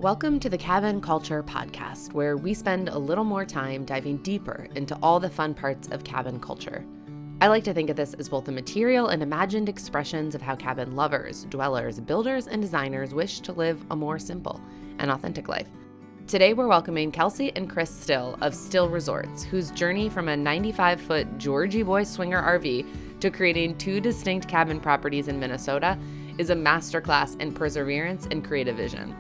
Welcome to the Cabin Culture Podcast, where we spend a little more time diving deeper into all the fun parts of cabin culture. I like to think of this as both the material and imagined expressions of how cabin lovers, dwellers, builders, and designers wish to live a more simple and authentic life. Today we're welcoming Kelsey and Chris Still of Still Resorts, whose journey from a 95-foot Georgie Boy Swinger RV to creating two distinct cabin properties in Minnesota is a masterclass in perseverance and creative vision.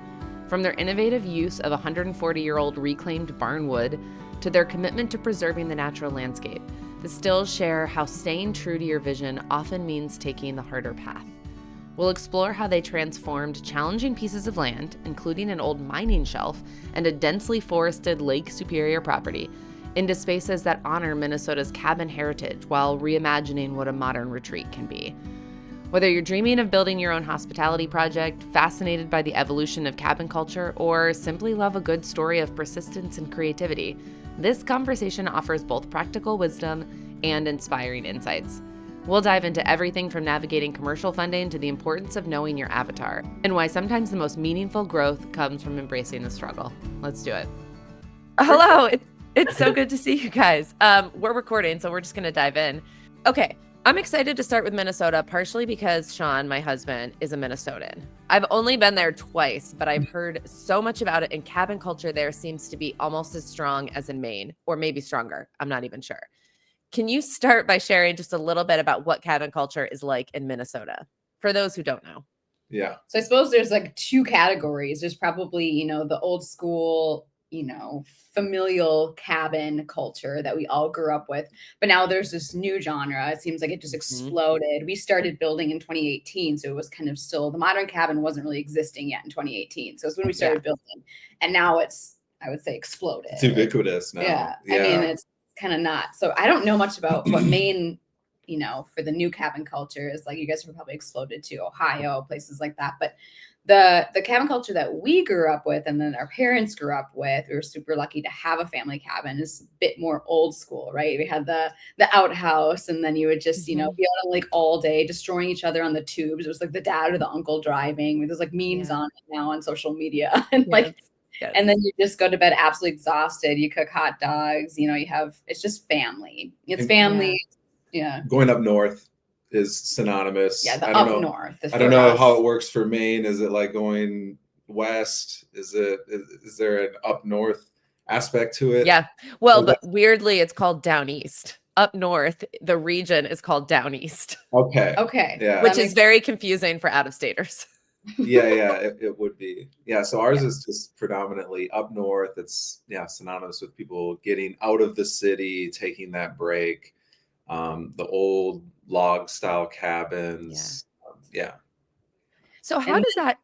From their innovative use of 140-year-old reclaimed barn wood to their commitment to preserving the natural landscape, the Stills share how staying true to your vision often means taking the harder path. We'll explore how they transformed challenging pieces of land, including an old mining shelf and a densely forested Lake Superior property, into spaces that honor Minnesota's cabin heritage while reimagining what a modern retreat can be. Whether you're dreaming of building your own hospitality project, fascinated by the evolution of cabin culture, or simply love a good story of persistence and creativity, this conversation offers both practical wisdom and inspiring insights. We'll dive into everything from navigating commercial funding to the importance of knowing your avatar, and why sometimes the most meaningful growth comes from embracing the struggle. Let's do it. Hello, it's so good to see you guys. We're recording, so we're just going to dive in. Okay. I'm excited to start with Minnesota, partially because Sean, my husband, is a Minnesotan. I've only been there twice, but I've heard so much about it, and cabin culture there seems to be almost as strong as in Maine, or maybe stronger. I'm not even sure. Can you start by sharing just a little bit about what cabin culture is like in Minnesota, for those who don't know? Yeah. So I suppose there's like two categories. There's probably, the old school, familial cabin culture that we all grew up with. But now there's this new genre. It seems like it just exploded. We started building in 2018. So it was kind of still, the modern cabin wasn't really existing yet in 2018. So it's when we started building. And now it's, I would say, exploded. It's ubiquitous now. Yeah. I mean, it's kind of not. So I don't know much about what Maine, for the new cabin culture is like. You guys have probably exploded to Ohio, places like that. But the cabin culture that we grew up with and then our parents grew up with, we were super lucky to have a family cabin, is a bit more old school, right? We had the outhouse, and then you would just, be on a lake all day, destroying each other on the tubes. It was like the dad or the uncle driving. There's like memes on it now on social media. And and then you just go to bed absolutely exhausted. You cook hot dogs, it's just family. It's family. Yeah. Going up north is synonymous. Yeah, I don't know. north. I don't know how it works for Maine. Is it like going west? Is there an up north aspect to it? Yeah. Well, but weirdly, it's called down east. Up north, the region is called down east. Okay. Yeah. Which is very confusing for out-of-staters. Yeah, it would be. Yeah, so ours is just predominantly up north. It's synonymous with people getting out of the city, taking that break. The old log style cabins. So how does that,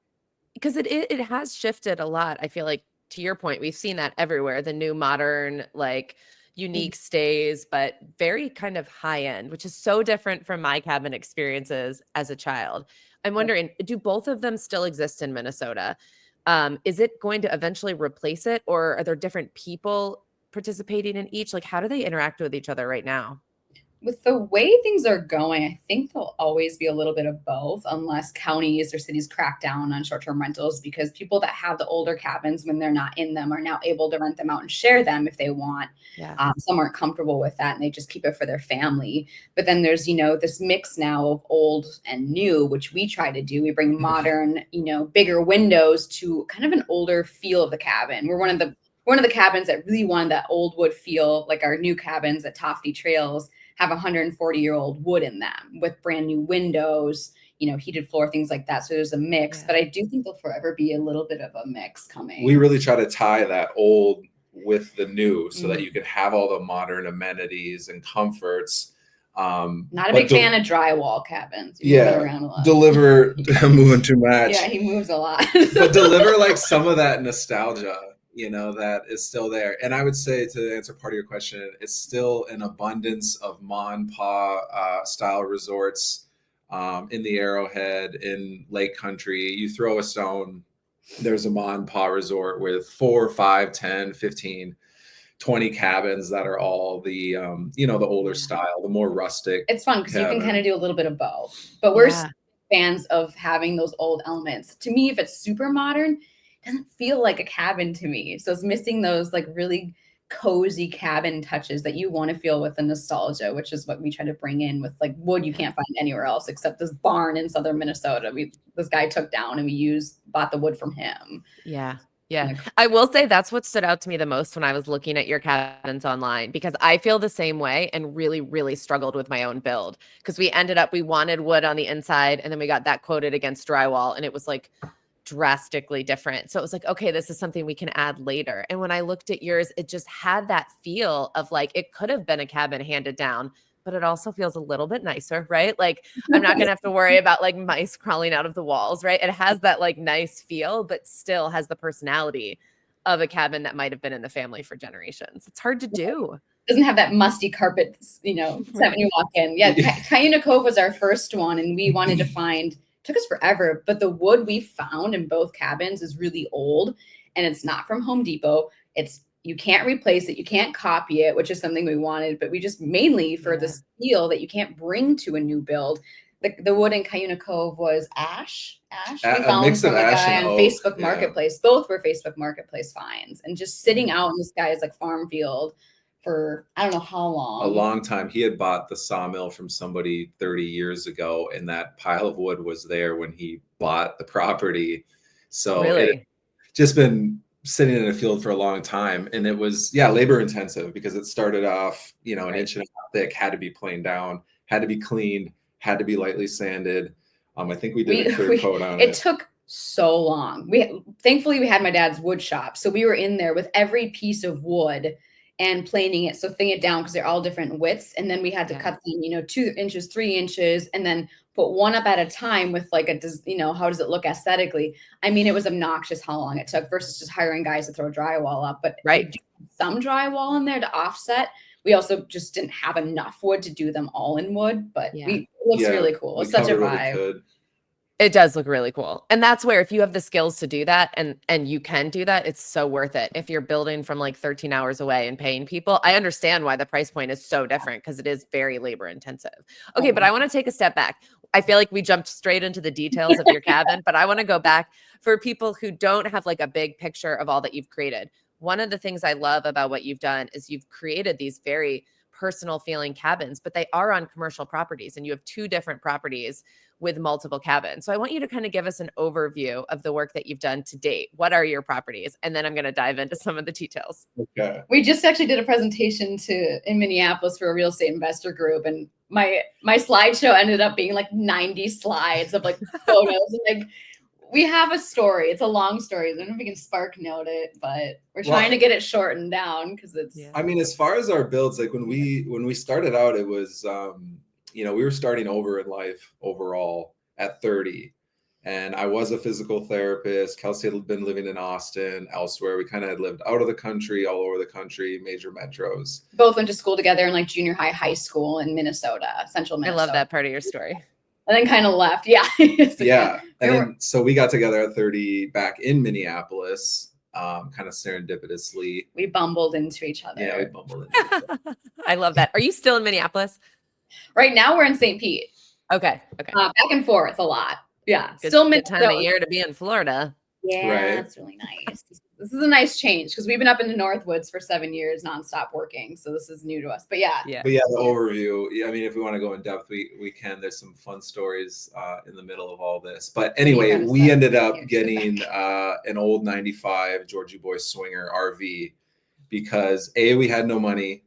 because it has shifted a lot. I feel like, to your point, we've seen that everywhere, the new modern, like unique stays, but very kind of high end, which is so different from my cabin experiences as a child. I'm wondering, do both of them still exist in Minnesota? Is it going to eventually replace it, or are there different people participating in each? Like, how do they interact with each other right now? With the way things are going, I think there'll always be a little bit of both, unless counties or cities crack down on short-term rentals, because people that have the older cabins, when they're not in them, are now able to rent them out and share them if they want. Some aren't comfortable with that, and they just keep it for their family. But then there's, this mix now of old and new, which we try to do. We bring modern, bigger windows to kind of an older feel of the cabin. We're one of the cabins that really wanted that old wood feel, like our new cabins at Toffee Trails have 140-year-old wood in them with brand new windows, heated floor, things like that. So there's a mix, but I do think there'll forever be a little bit of a mix coming. We really try to tie that old with the new so that you can have all the modern amenities and comforts. Not a big fan of drywall cabins. Around a lot. Deliver moving too much. Yeah, he moves a lot. But deliver like some of that nostalgia, that is still there. And I would say, to answer part of your question, it's still an abundance of ma and pa style resorts in the Arrowhead, in Lake Country. You throw a stone, there's a ma and pa resort with 4, 5, 10, 15, 20 cabins that are all the, the older style, the more rustic. It's fun because you can kind of do a little bit of both. But we're fans of having those old elements. To me, if it's super modern, doesn't feel like a cabin to me. So it's missing those like really cozy cabin touches that you want to feel with the nostalgia, which is what we try to bring in with like wood you can't find anywhere else except this barn in southern Minnesota. This guy took down and we bought the wood from him. Yeah. Yeah. I will say that's what stood out to me the most when I was looking at your cabins online, because I feel the same way and really, really struggled with my own build, because we wanted wood on the inside and then we got that quoted against drywall and it was like drastically different. So it was like, okay, this is something we can add later. And when I looked at yours, it just had that feel of like, it could have been a cabin handed down, but it also feels a little bit nicer, right? Like I'm not going to have to worry about like mice crawling out of the walls, right? It has that like nice feel, but still has the personality of a cabin that might have been in the family for generations. It's hard to do. Doesn't have that musty carpet, when you walk in. Yeah, Cuyuna Cove was our first one, and we wanted to find, took us forever, but the wood we found in both cabins is really old, and it's not from Home Depot. You can't replace it. You can't copy it, which is something we wanted, but we just mainly for this feel that you can't bring to a new build. The wood in Cuyuna Cove was ash. We found from a guy on Facebook Marketplace. Both were Facebook Marketplace finds, and just sitting out in this guy's like farm field for I don't know how long. A long time. He had bought the sawmill from somebody 30 years ago, and that pile of wood was there when he bought the property. So it had just been sitting in a field for a long time, and it was labor intensive because it started off an inch and a half thick, had to be planed down, had to be cleaned, had to be lightly sanded. I think we did a clear coat on it. It took so long. Thankfully we had my dad's wood shop, so we were in there with every piece of wood and planing it, so thin it down because they're all different widths, and then we had to cut them 2 inches, 3 inches, and then put one up at a time with like how does it look aesthetically? I mean, it was obnoxious how long it took versus just hiring guys to throw drywall up. But some drywall in there to offset. We also just didn't have enough wood to do them all in wood, but it looks really cool. It's such a vibe. It does look really cool. And that's where if you have the skills to do that and you can do that, it's so worth it. If you're building from like 13 hours away and paying people, I understand why the price point is so different because it is very labor intensive. Okay, but I want to take a step back. I feel like we jumped straight into the details of your cabin, but I want to go back for people who don't have like a big picture of all that you've created. One of the things I love about what you've done is you've created these very personal feeling cabins, but they are on commercial properties, and you have 2 different properties with multiple cabins. So I want you to kind of give us an overview of the work that you've done to date. What are your properties? And then I'm going to dive into some of the details. Okay. We just actually did a presentation in Minneapolis for a real estate investor group, and my slideshow ended up being like 90 slides of like photos. And like we have a story. It's a long story. I don't know if we can spark note it, but we're trying to get it shortened down because it's. Yeah. I mean, as far as our builds, like when we started out, it was we were starting over in life overall at 30, and I was a physical therapist. Kelsey had been living in Austin, elsewhere. We kind of had lived out of the country, all over the country, major metros. Both went to school together in like junior high school in Minnesota, central Minnesota. I love that part of your story. And then kind of left. Yeah. Yeah. And then, so we got together at 30 back in Minneapolis, kind of serendipitously. We bumbled into each other. Yeah, we bumbled into each other. I love that. Are you still in Minneapolis? Right now we're in St. Pete. Okay. Back and forth a lot. Yeah. Good time of year to be in Florida. Yeah, That's really nice. This is a nice change because we've been up in the Northwoods for 7 years nonstop working. So this is new to us. But yeah. But yeah, the overview. I mean, if we want to go in depth, we can. There's some fun stories in the middle of all this. But anyway, we ended up getting an old 95 Georgie Boy Swinger RV because A, we had no money,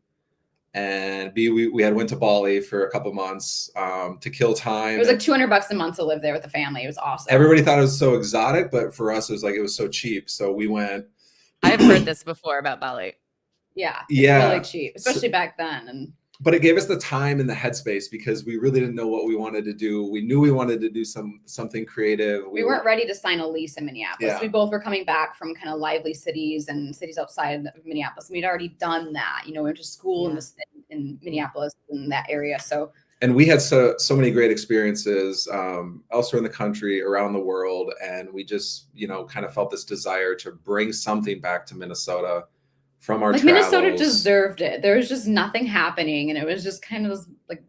and B, we had went to Bali for a couple months to kill time. It was like $200 a month to live there with the family. It was awesome. Everybody thought it was so exotic, but for us, it was so cheap. So we went. I've heard this before about Bali. Yeah. Really cheap, especially back then. But it gave us the time and the headspace because we really didn't know what we wanted to do. We knew we wanted to do something creative. We weren't ready to sign a lease in Minneapolis. Yeah. We both were coming back from kind of lively cities and cities outside of Minneapolis. We'd already done that. We went to school in Minneapolis in that area. So. And we had so many great experiences elsewhere in the country, around the world. And we just, kind of felt this desire to bring something back to Minnesota from our travels. Minnesota deserved it. There was just nothing happening. And it was just kind of like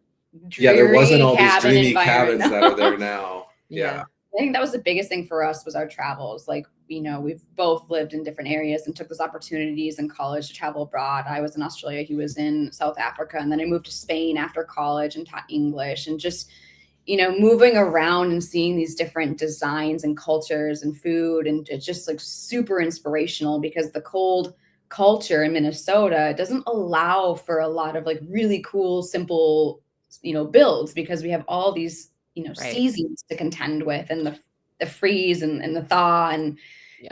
dreary there wasn't all these dreamy cabins that are there now. Yeah. I think that was the biggest thing for us was our travels. Like, we've both lived in different areas and took those opportunities in college to travel abroad. I was in Australia, he was in South Africa. And then I moved to Spain after college and taught English, and just, moving around and seeing these different designs and cultures and food. And it's just like super inspirational because the cold culture in Minnesota doesn't allow for a lot of like really cool, simple, builds, because we have all these Right. seasons to contend with, and the freeze and the thaw. And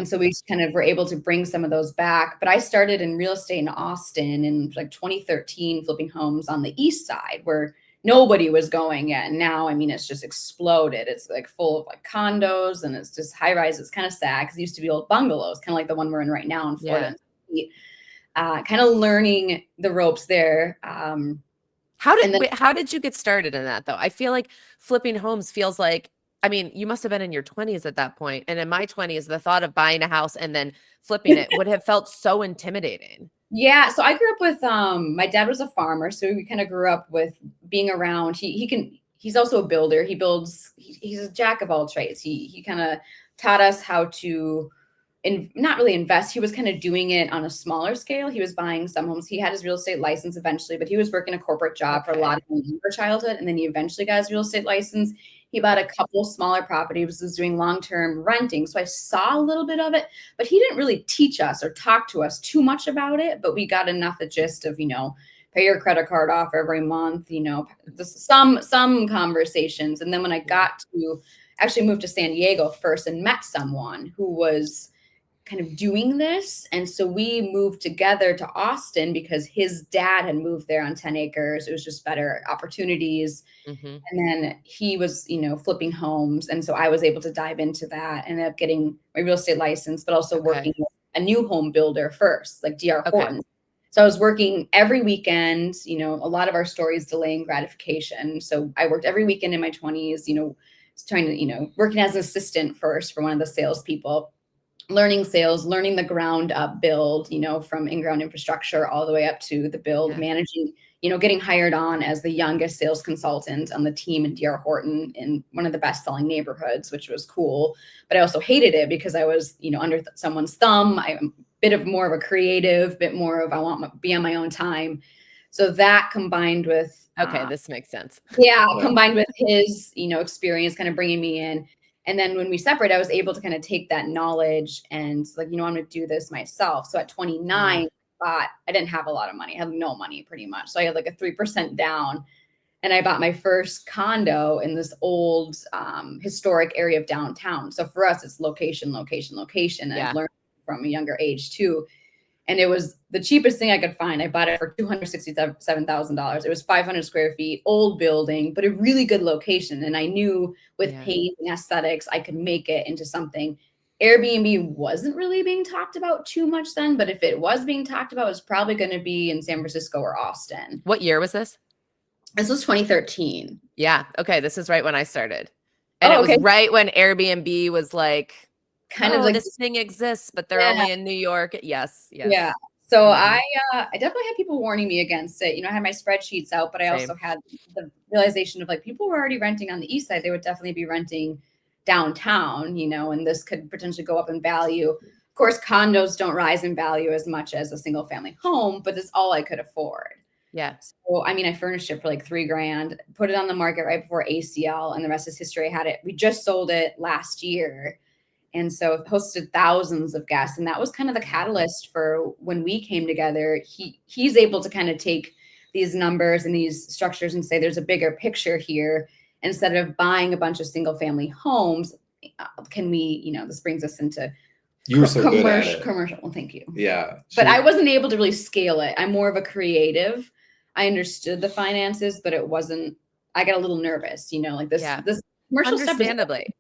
so we just kind of were able to bring some of those back. But I started in real estate in Austin in like 2013, flipping homes on the east side where nobody was going yet. And now, I mean, it's just exploded. It's like full of like condos, and it's just high rise. It's kind of sad because it used to be old bungalows, kind of like the one we're in right now in Florida. Kind of learning the ropes there. How did you get started in that though? I feel like flipping homes feels like, I mean, you must have been in your 20s at that point. And in my 20s, the thought of buying a house and then flipping it would have felt so intimidating. Yeah. So I grew up with, my dad was a farmer. So we kind of grew up with being around. He's also a builder. He's a jack of all trades. He kind of taught us how to not really invest. He was kind of doing it on a smaller scale. He was buying some homes. He had his real estate license eventually, but he was working a corporate job for a lot of younger childhood. And then he eventually got his real estate license. He bought a couple smaller properties, was doing long-term renting. So I saw a little bit of it, but he didn't really teach us or talk to us too much about it. But we got enough the gist of, pay your credit card off every month, some conversations. And then when I got to actually moved to San Diego first and met someone who was kind of doing this. And so we moved together to Austin because his dad had moved there on 10 acres. It was just better opportunities. Mm-hmm. And then he was, flipping homes. And so I was able to dive into that, ended up getting my real estate license, but also working with a new home builder first, like DR Horton. So I was working every weekend, a lot of our stories delaying gratification. So I worked every weekend in my 20s, trying to, working as an assistant first for one of the salespeople, learning sales, learning the ground up build, from in-ground infrastructure all the way up to the build, managing, getting hired on as the youngest sales consultant on the team in DR Horton in one of the best selling neighborhoods, which was cool. But I also hated it because I was, under someone's thumb. I'm a bit of more of a creative, bit more of, I want to be on my own time. So that combined with, this makes sense. Combined with his, experience kind of bringing me in. And then when we separated, I was able to kind of take that knowledge and like, I'm going to do this myself. So at 29, I didn't have a lot of money. I had no money pretty much. So I had like a 3% down, and I bought my first condo in this old historic area of downtown. So for us, it's location. And I've learned from a younger age too. And it was the cheapest thing I could find. I bought it for $267,000. It was 500 square feet, old building, but a really good location. And I knew with paint and aesthetics, I could make it into something. Airbnb wasn't really being talked about too much then, but if it was being talked about, it was probably going to be in San Francisco or Austin. What year was this? This was 2013. Yeah. Okay. This is right when I started. And it was right when Airbnb was like, kind of like this thing exists, but they're only in New York. Yes. Yeah. So I definitely had people warning me against it. I had my spreadsheets out, but I also had the realization of like people were already renting on the east side. They would definitely be renting downtown, and this could potentially go up in value. Of course, condos don't rise in value as much as a single family home, but that's all I could afford. Yeah. So, I furnished it for like $3,000, put it on the market right before ACL, and the rest is history. I had it. We just sold it last year. And so I've hosted thousands of guests. And that was kind of the catalyst for when we came together. He's able to kind of take these numbers and these structures and say, there's a bigger picture here. Instead of buying a bunch of single family homes, can we, this brings us into you were so good at it. Commercial. Well, thank you. Yeah. But I wasn't able to really scale it. I'm more of a creative. I understood the finances, but I got a little nervous, like this commercial stuff. Understandably.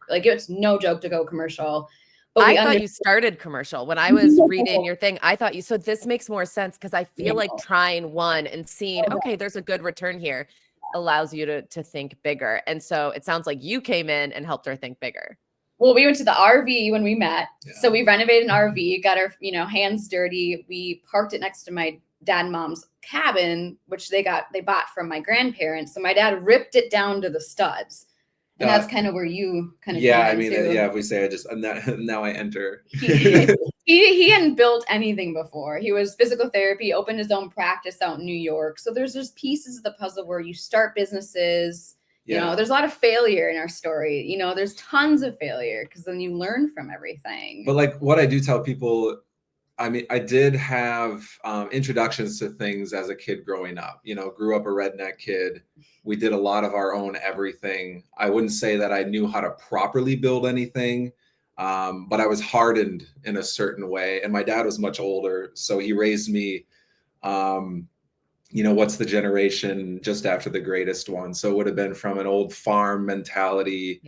Like it's no joke to go commercial. But I thought you started commercial. When I was reading your thing, I thought so this makes more sense because I feel like trying one and seeing, okay, there's a good return here allows you to think bigger. And so it sounds like you came in and helped her think bigger. Well, we went to the RV when we met. Yeah. So we renovated an RV, got our, hands dirty. We parked it next to my dad and mom's cabin, which they bought from my grandparents. So my dad ripped it down to the studs. And that's kind of where you kind of yeah, came into. yeah, if we say now I enter. He hadn't built anything before. He was physical therapy, opened his own practice out in New York. So there's just pieces of the puzzle where you start businesses. You know, there's a lot of failure in our story. You know, there's tons of failure because then you learn from everything. But like what I do tell people, I mean, I did have introductions to things as a kid growing up, you know, grew up a redneck kid. We did a lot of our own everything. I wouldn't say that I knew how to properly build anything, but I was hardened in a certain way. And my dad was much older, so he raised me, you know, what's the generation just after the greatest one? So it would have been from an old farm mentality,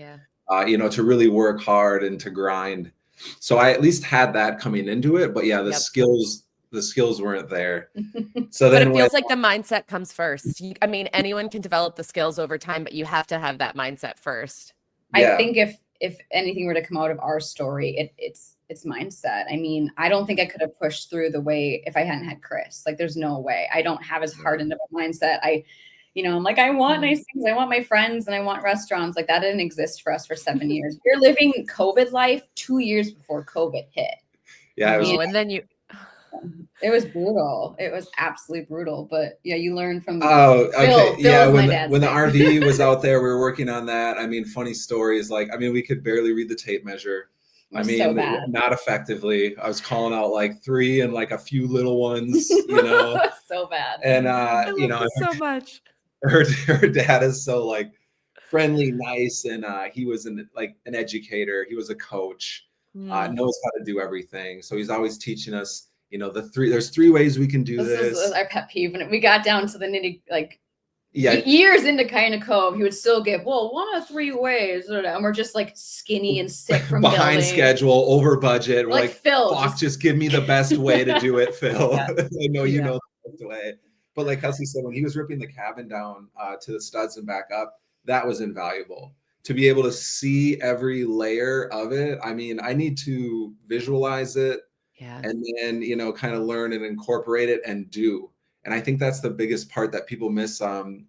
you know, to really work hard and to grind. So I at least had that coming into it, but yeah, the skills weren't there. So then but it feels like the mindset comes first. I mean, anyone can develop the skills over time, but you have to have that mindset first. I think if anything were to come out of our story, it's mindset. I mean, I don't think I could have pushed through the way if I hadn't had Chris. Like, there's no way. I don't have as hardened of a mindset. You know, I'm like, I want nice things. I want my friends and I want restaurants. Like, that didn't exist for us for 7 years. We're living COVID life 2 years before COVID hit. Yeah. And then it was brutal. It was absolutely brutal. But yeah, you learn from Phil when the RV was out there, we were working on that. I mean, funny stories. Like, I mean, we could barely read the tape measure. I mean, so not effectively. I was calling out like 3 and like a few little ones, you know. So bad. And you know, so much. Her dad is so like friendly, nice, and he was an educator. He was a coach, knows how to do everything. So he's always teaching us, you know, there's 3 ways we can do this. This is our pet peeve. When we got down to the nitty, like years into Kinda Cove, he would still give, 1 of 3 ways, and we're just like skinny and sick from behind building. schedule, over budget. We're like, Phil, just give me the best way to do it, Phil. I know you know the best way. But like Kelsey said, when he was ripping the cabin down to the studs and back up, that was invaluable. To be able to see every layer of it, I mean, I need to visualize it and then, you know, kind of learn and incorporate it and do. And I think that's the biggest part that people miss,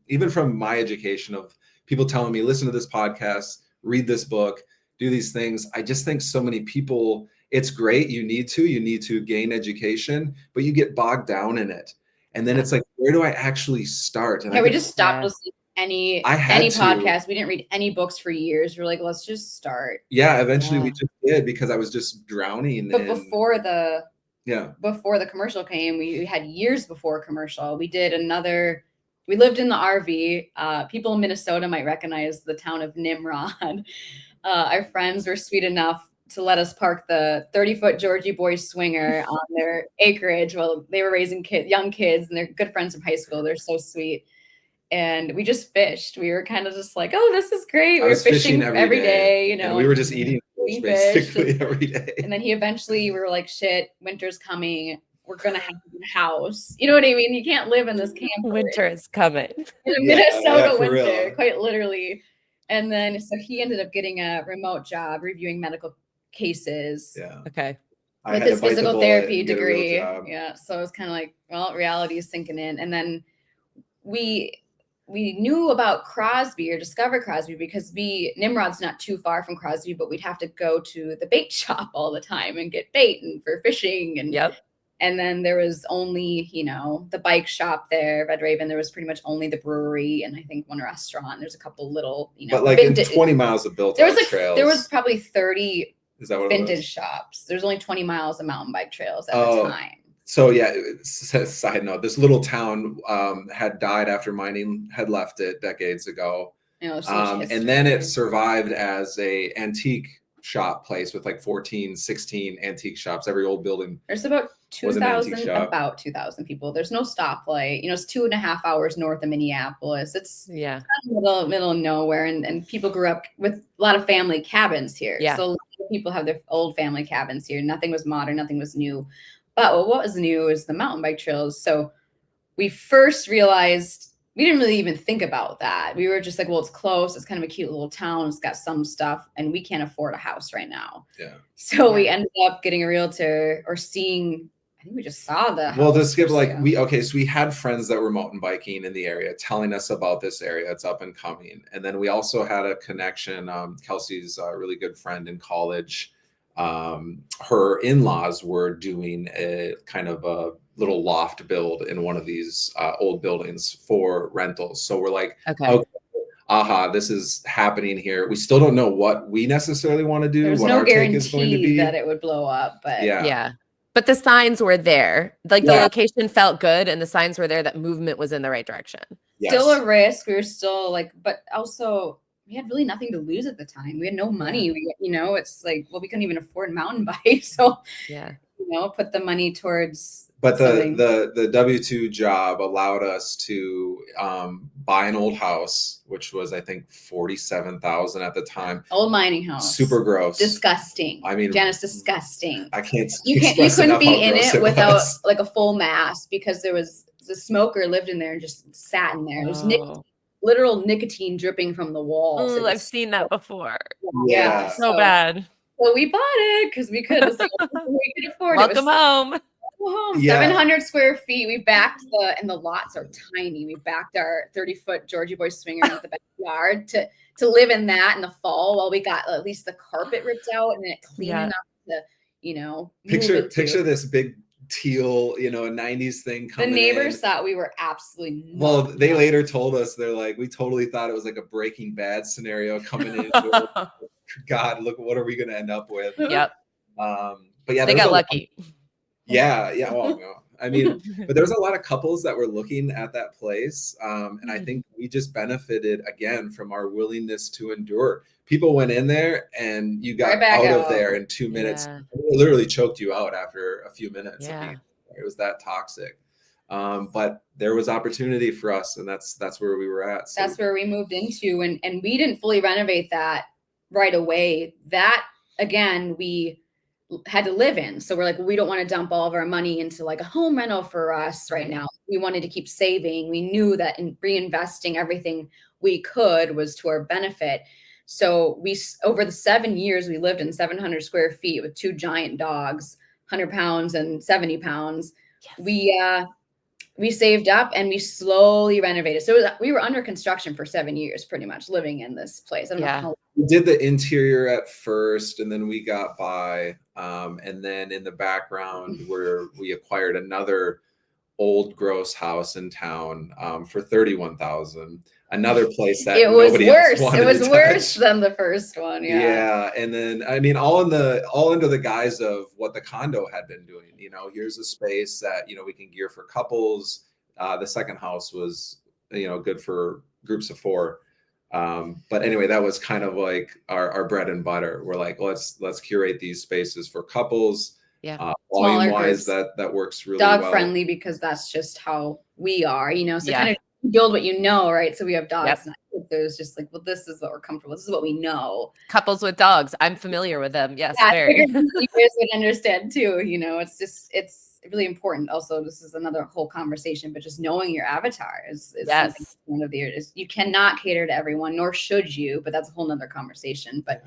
even from my education, of people telling me, listen to this podcast, read this book, do these things. I just think so many people, it's great. You need to gain education, but you get bogged down in it. And then it's like, where do I actually start? And we just stopped listening to any podcast. We didn't read any books for years. We're like, let's just start. Yeah, eventually we just did, because I was just drowning. But before the commercial came, we had years before commercial. We lived in the RV. People in Minnesota might recognize the town of Nimrod. Our friends were sweet enough to let us park the 30-foot Georgie Boy Swinger on their acreage while they were raising young kids, and they're good friends from high school. They're so sweet. And we just fished. We were kind of just like, oh, this is great. We were fishing every day, you know. And we were just eating fish basically every day. And then we were like, shit, winter's coming. We're going to have a house. You know what I mean? You can't live in this camper. Winter is coming. In a Minnesota winter, quite literally. And then, so he ended up getting a remote job reviewing medical cases. Yeah. Okay. With his physical therapy degree. Yeah. So it was kind of like, well, reality is sinking in. And then we knew about Crosby, or discovered Crosby, because Nimrod's not too far from Crosby, but we'd have to go to the bait shop all the time and get bait and for fishing. And and then there was only, you know, the bike shop there, Red Raven. There was pretty much only the brewery and I think one restaurant. There's a couple little, you know, but like in 20 miles of built out trails. There was probably 30 vintage shops. There's only 20 miles of mountain bike trails at the time. So yeah, side note, this little town had died after mining had left it decades ago. And then it survived as a antique shop place with like 14, 16 antique shops. Every old building. There's about 2,000 people. There's no stoplight. You know, it's 2.5 hours north of Minneapolis. It's middle of nowhere. And people grew up with a lot of family cabins here. Yeah. So a lot of people have their old family cabins here. Nothing was modern. Nothing was new. But what was new is the mountain bike trails. So we first realized we didn't really even think about that. We were just like, well, it's close. It's kind of a cute little town. It's got some stuff and we can't afford a house right now. Yeah. So we ended up getting a realtor or seeing I think we just saw the Well, to house skip for like sale. so we had friends that were mountain biking in the area telling us about this area. It's up and coming. And then we also had a connection. Kelsey's a really good friend in college. Her in-laws were doing a kind of a little loft build in one of these old buildings for rentals. So we're like, Okay. aha, this is happening here. We still don't know what we necessarily want to do, There's what no our take is going to guarantee be. that it would blow up, but Yeah. But the signs were there. Like the Yeah. location felt good and the signs were there that movement was in the right direction. still a risk. We were still like, but also we had really nothing to lose at the time. We had no money. Yeah. We, it's like, well, we couldn't even afford mountain bikes. So, Yeah. Put the money towards But something. the W-2 job allowed us to buy an old house, which was I think 47,000 at the time. Old mining house. Super gross. Disgusting. I mean, Janice, disgusting. I can't. You couldn't be in it without like a full mask because there was the smoker lived in there and just sat in there. There's literal nicotine dripping from the walls. Ooh, I've seen that before. Yeah. So bad. So we bought it because we could. It's like, we could afford it. Welcome home. Yeah. 700 square feet. We backed and the lots are tiny. We backed our 30-foot Georgie Boy Swinger in the backyard to live in that in the fall while we got at least the carpet ripped out and then it clean enough to, picture this big teal, 90s thing coming in. The neighbors thought we were absolutely nuts. Well, they later told us, they're like, we totally thought it was like a Breaking Bad scenario coming in. God, look, what are we going to end up with? Yep. But yeah, they got lucky. Yeah. Well, no. I mean, but there's a lot of couples that were looking at that place. And I think we just benefited again from our willingness to endure. People went in there and you got out of there in 2 minutes. Yeah. It literally choked you out after a few minutes. Yeah. It was that toxic. But there was opportunity for us, and that's where we were at. So. That's where we moved into, and we didn't fully renovate that right away. That again, we had to live in. So we're like, we don't want to dump all of our money into like a home rental for us right now. We wanted to keep saving. We knew that in reinvesting everything we could was to our benefit. So we, over the 7 years, we lived in 700 square feet with 2 giant dogs, 100 pounds and 70 pounds. Yes. We saved up and we slowly renovated. So we were under construction for 7 years, pretty much living in this place. I don't know how. We did the interior at first, and then we got by. And then in the background, we acquired another old gross house in town for $31,000. Another place that it was worse. It was worse than the first one. Yeah. And then I mean, all under the guise of what the condo had been doing. Here's a space that we can gear for couples. The second house was good for groups of 4. But anyway, that was kind of like our bread and butter. We're like, let's curate these spaces for couples. Yeah. Volume wise, that works really dog well. friendly because that's just how we are, so kind of build what right? So we have dogs. And there's just like, well, this is what we're comfortable. This is what we know. Couples with dogs. I'm familiar with them. Yes. Yeah, very. you guys would understand too. It's really important. Also, this is another whole conversation, but just knowing your avatar is something one of the you cannot cater to everyone, nor should you, but that's a whole nother conversation. But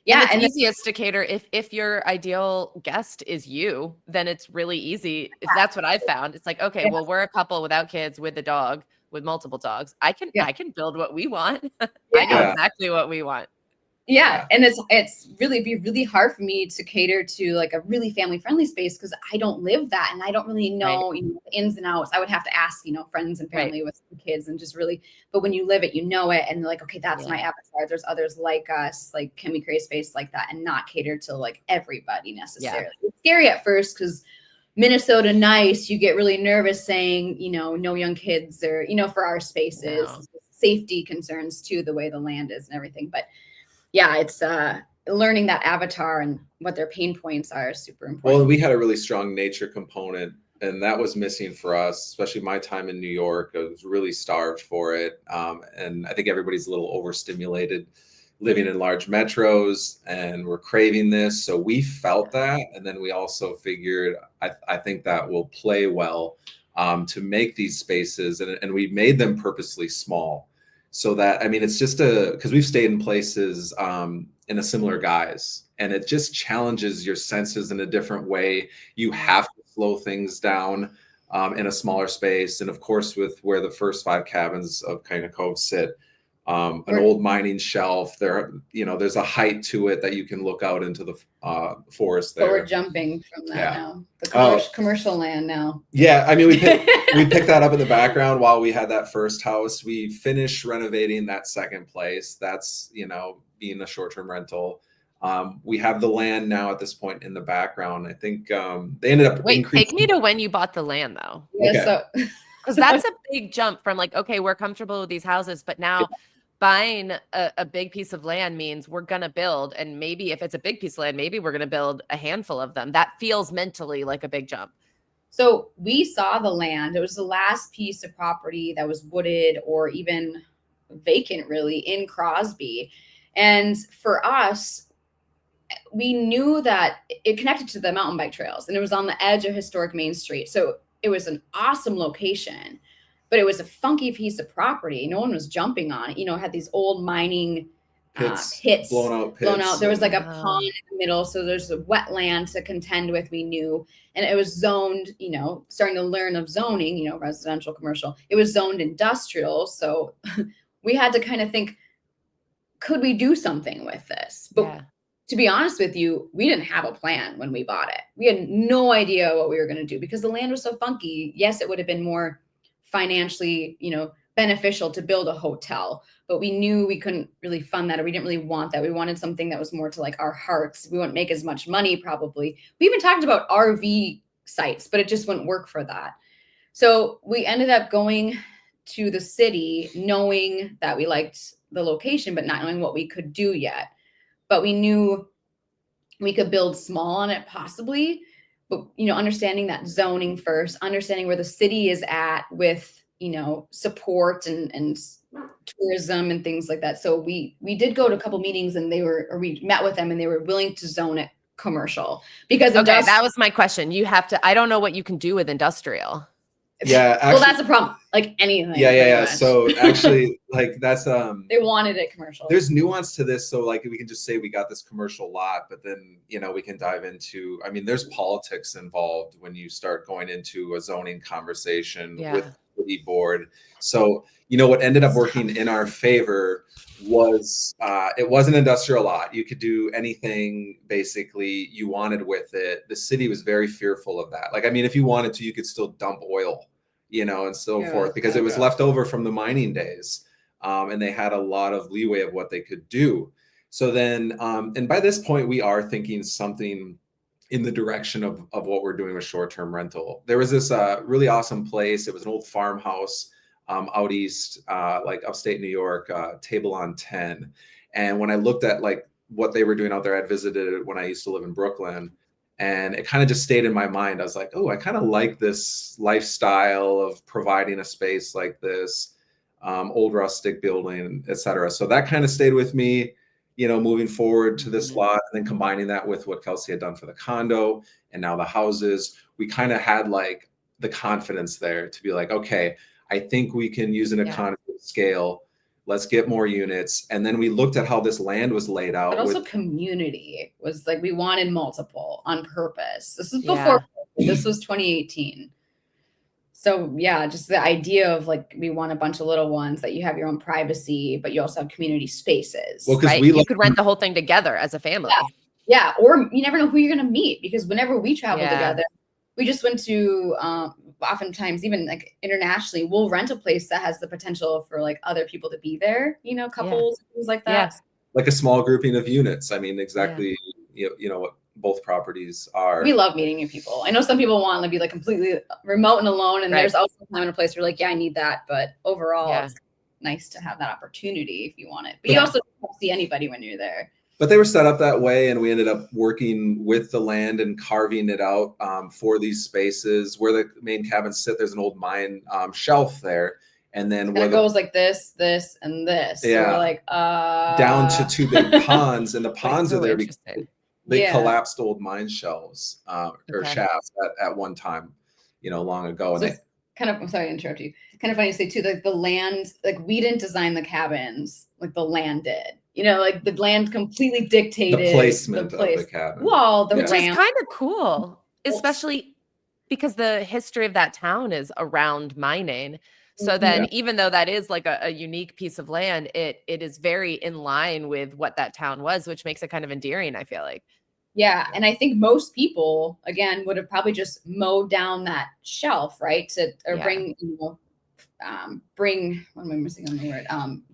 and it's easiest to cater if your ideal guest is you, then it's really easy. That's what I've found. It's like, okay, well, we're a couple without kids with a dog, with multiple dogs. I can build what we want. I know exactly what we want. Yeah. And it's really hard for me to cater to like a really family friendly space because I don't live that and I don't really know, the ins and outs. I would have to ask, friends and family with kids and just really, but when you live it, and they're like, okay, that's my avatar. There's others like us. Like, can we create a space like that and not cater to like everybody necessarily? It's scary at first because Minnesota nice, you get really nervous saying, no young kids or, for our spaces, safety concerns too, the way the land is and everything. But yeah, it's learning that avatar and what their pain points are super important. Well, we had a really strong nature component, and that was missing for us, especially my time in New York. I was really starved for it. And I think everybody's a little overstimulated living in large metros, and we're craving this. So we felt that. And then we also figured, I think that will play well to make these spaces. And we made them purposely small. So that, it's just because we've stayed in places in a similar guise, and it just challenges your senses in a different way. You have to slow things down in a smaller space. And of course, with where the first 5 cabins of Kind of Cove sit, an old mining shelf there, there's a height to it that you can look out into the forest there. But we're jumping from that now. The commercial land now. Yeah, I mean, we picked that up in the background while we had that first house. We finished renovating that second place. That's, being a short-term rental. We have the land now at this point in the background. I think they ended up take me to when you bought the land, though. Yeah, okay. so because that's a big jump from like, okay, we're comfortable with these houses, but now buying a big piece of land means we're going to build. And maybe if it's a big piece of land, maybe we're going to build a handful of them. That feels mentally like a big jump. So we saw the land. It was the last piece of property that was wooded or even vacant, really, in Crosby. And for us, we knew that it connected to the mountain bike trails, and it was on the edge of historic Main Street. So it was an awesome location, but it was a funky piece of property. No one was jumping on it. It had these old mining pits, blown out. There was like a pond in the middle. So there's a wetland to contend with, we knew. And it was zoned, starting to learn of zoning, residential, commercial. It was zoned industrial. So we had to kind of think, could we do something with this? But to be honest with you, we didn't have a plan when we bought it. We had no idea what we were going to do because the land was so funky. Yes, it would have been more financially, beneficial to build a hotel, but we knew we couldn't really fund that, or we didn't really want that. We wanted something that was more to like our hearts. We wouldn't make as much money probably. We even talked about RV sites, but it just wouldn't work for that. So we ended up going to the city knowing that we liked the location, but not knowing what we could do yet. But we knew we could build small on it possibly, but, understanding that zoning first, understanding where the city is at with, support and tourism and things like that. So we did go to a couple meetings, and we met with them, and they were willing to zone it commercial because that was my question. I don't know what you can do with industrial. Yeah. Actually, well, that's a problem. Like anything. Yeah. So actually, like that's they wanted it commercial. There's nuance to this. So like we can just say we got this commercial lot, but then we can dive into. I mean, there's politics involved when you start going into a zoning conversation with the city board. So what ended up working in our favor was it was an industrial lot. You could do anything basically you wanted with it. The city was very fearful of that. Like, I mean, if you wanted to, you could still dump oil, and so forth, because it was left over from the mining days. And they had a lot of leeway of what they could do. So then, and by this point, we are thinking something in the direction of what we're doing with short-term rental. There was this really awesome place. It was an old farmhouse out east, like upstate New York, Table on 10. And when I looked at like what they were doing out there, I'd visited it when I used to live in Brooklyn. And it kind of just stayed in my mind. I was like, oh, I kind of like this lifestyle of providing a space like this, old rustic building, et cetera. So that kind of stayed with me, moving forward to this lot, and then combining that with what Kelsey had done for the condo and now the houses. We kind of had like the confidence there to be like, okay, I think we can use an economy of scale. Let's get more units. And then we looked at how this land was laid out. But also community was like, we wanted multiple on purpose. This is before, this was 2018. So yeah, just the idea of like, we want a bunch of little ones that you have your own privacy, but you also have community spaces. Well, because you could rent the whole thing together as a family. Yeah. Or you never know who you're going to meet, because whenever we travel together, we just went to, oftentimes even like internationally, we'll rent a place that has the potential for like other people to be there, couples, things like that. Like a small grouping of units. I mean, exactly, what both properties are. We love meeting new people. I know some people want to be like completely remote and alone, and there's also a time and a place where like, I need that. But overall, it's nice to have that opportunity if you want it. But you also don't see anybody when you're there. But they were set up that way, and we ended up working with the land and carving it out for these spaces. Where the main cabins sit, there's an old mine shelf there, and then it goes like this, and this. Yeah, so we're like down to 2 big ponds, and the ponds are there because they collapsed old mine shelves or shafts at one time, long ago. So and I'm sorry to interrupt you. Kind of funny to say too, like the land, like we didn't design the cabins, like the land did. Like the land completely dictated the placement of the cabin. Well, the which ramp. is kind of cool, especially Because the history of that town is around mining. So then even though that is like a unique piece of land, it is very in line with what that town was, which makes it kind of endearing, I feel like. Yeah. And I think most people, again, would have probably just mowed down that shelf, right? Bring, what am I missing on the word?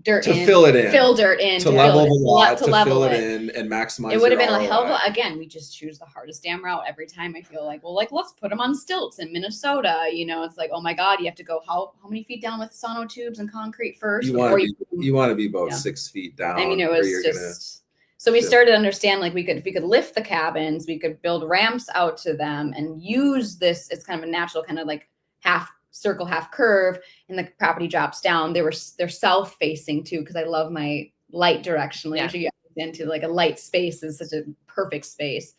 Dirt to in. fill it in. Fill dirt in. To level the lot, to level fill it in and maximize it would have been your a hell of ROI. again, we just choose the hardest damn route every time. I feel like, well, like, let's put them on stilts in Minnesota. It's like, oh my God, you have to go how many feet down with sonotubes and concrete first? You want to be about 6 feet down. I mean, it was just... So we started to understand, like, if we could lift the cabins, we could build ramps out to them and use this. It's kind of a natural kind of like half circle, half curve, and the property drops down. They're self-facing too, because I love my light directionally. Yeah. Into like a light space is such a perfect space.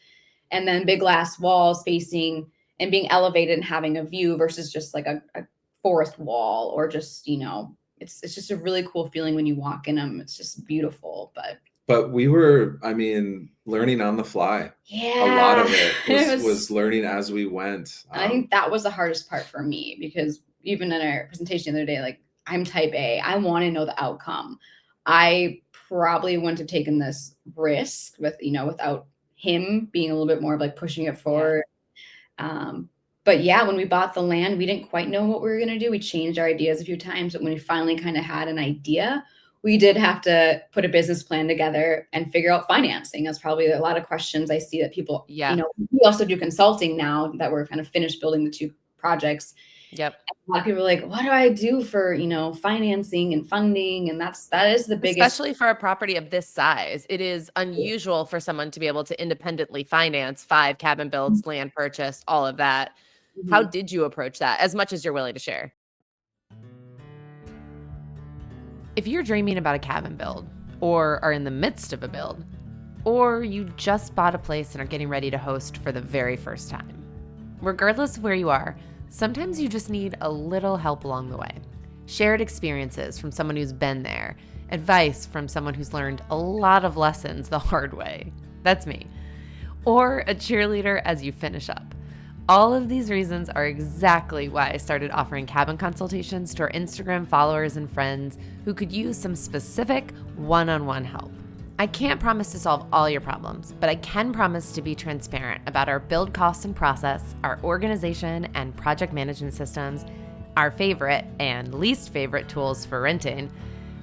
And then big glass walls facing and being elevated and having a view versus just like a forest wall, or just, it's just a really cool feeling when you walk in them. It's just beautiful. But we were, learning on the fly. Yeah. A lot of it was learning as we went. And I think that was the hardest part for me, because even in our presentation the other day, like, I'm type A, I want to know the outcome. I probably wouldn't have taken this risk without him being a little bit more of like pushing it forward. But yeah, when we bought the land, we didn't quite know what we were going to do. We changed our ideas a few times, but when we finally kind of had an idea, we did have to put a business plan together and figure out financing. That's probably a lot of questions I see that people, we also do consulting now that we're kind of finished building the 2 projects. Yep. And a lot of people are like, what do I do for, financing and funding? And that is the biggest. Especially for a property of this size. It is unusual for someone to be able to independently finance 5 cabin builds, land purchase, all of that. Mm-hmm. How did you approach that, as much as you're willing to share? If you're dreaming about a cabin build, or are in the midst of a build, or you just bought a place and are getting ready to host for the very first time, regardless of where you are, sometimes you just need a little help along the way. Shared experiences from someone who's been there, advice from someone who's learned a lot of lessons the hard way. That's me. Or a cheerleader as you finish up. All of these reasons are exactly why I started offering cabin consultations to our Instagram followers and friends who could use some specific one-on-one help. I can't promise to solve all your problems, but I can promise to be transparent about our build costs and process, our organization and project management systems, our favorite and least favorite tools for renting,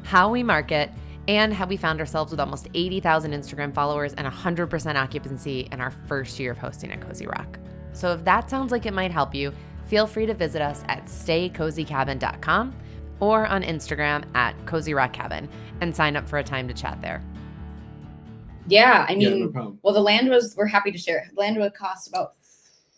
how we market, and how we found ourselves with almost 80,000 Instagram followers and 100% occupancy in our first year of hosting at Cozy Rock. So if that sounds like it might help you, feel free to visit us at staycozycabin.com or on Instagram at Cozy Rock Cabin and sign up for a time to chat there. Yeah, no problem. Well, we're happy to share. Land would cost about...